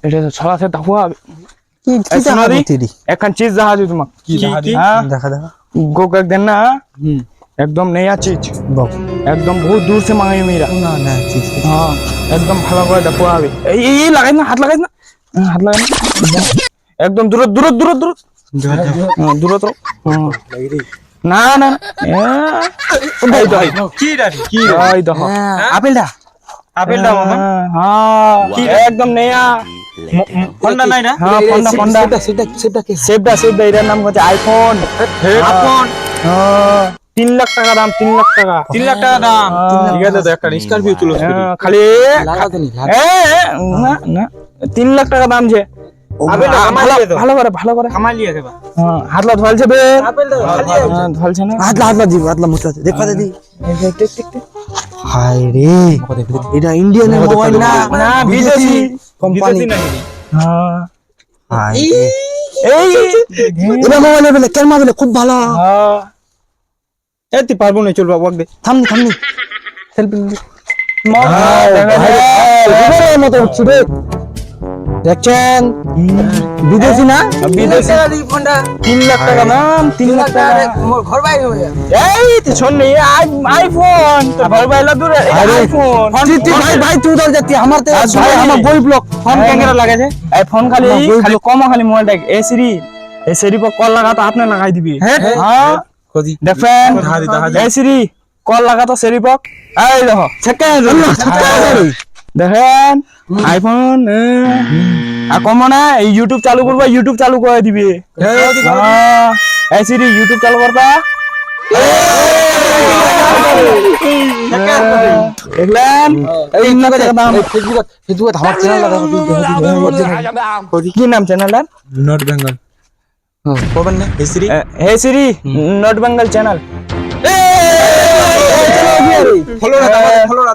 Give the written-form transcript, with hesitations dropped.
এটা তো ছড়াছে দেখো কি কি এখন চিজ জাহাজ তোমাক কি দেখা দেখা गोगक देना एकदम नया चीज एकदम बहुत दूर से मंगाई मेरा না না চীজ हाँ एकदम ভালো করে দেখো আবে এই লাগাই না হাত লাগাই না হাত লাগাই না एकदम दूर दूर दूर दूर दूर तो না না এই তো কি ডারি কি এই দেখো আপেলটা আপেলটা মামা हाँ एकदम नया ফন্ডা নাই না हाँ फोंडा फोंडा সেটা কি सेब এর নাম হচ্ছে আইফোন আপন हाँ 3 লাখ টাকা দাম 3 লাখ টাকা 3 লাখ টাকা দাম ঠিক আছে তো একটা স্করপিও তুলো খালি লাগাতে নি না না 3 লাখ টাকা দাম যে ভালো করে কামাই লিয়ে দেবা হ্যাঁ হাতলা ধলছে বে ধলছে না হাতলা দিব হাতলা মুছলা দেখা দাদি হায় রে এটা ইন্ডিয়ান মোবাইল না না বিদেশি কোম্পানি হ্যাঁ হায় এই এটা মোবাইল বলে কেমন বলে খুব ভালো হ্যাঁ এতে পারবো না চলবা ওয়াক দে থামনি সেলফি মতো হচ্ছে রে দেখছেন বিদেশি না বিদেশি 3 লাখ টাকা নাম 3 লাখ টাকা ঘর বাইরে হয়ে এই তো শোন নি আইফোন তো ঘর বাইলা দূর আইফোন ভাই তুই ধর যাতি আমার তো ভাই আমার বই ব্লক ফোন ক্যামেরা লাগাছে এই ফোন খালি কম খালি মোবাইলটা এ সিরি पर कॉल लगा तो आपने लगाई दिबी हां खोदी দেখেন এ সিরি কল লাগা তো সিরি पर এই দেখো সেকেন্ড দেখেন আইফোন আর কম না এই ইউটিউব চালু করবা ইউটিউব চালু করে দিবি হ্যাঁ এই সিরি ইউটিউব চালু করবা দেখলেন এই না টাকা দাম ফেসবুক আমার চ্যানেল লাগা কি নাম চ্যানেলটার নট বেঙ্গল কবেন না হেসরি হে সিরি নট বেঙ্গল চ্যানেল ফলো না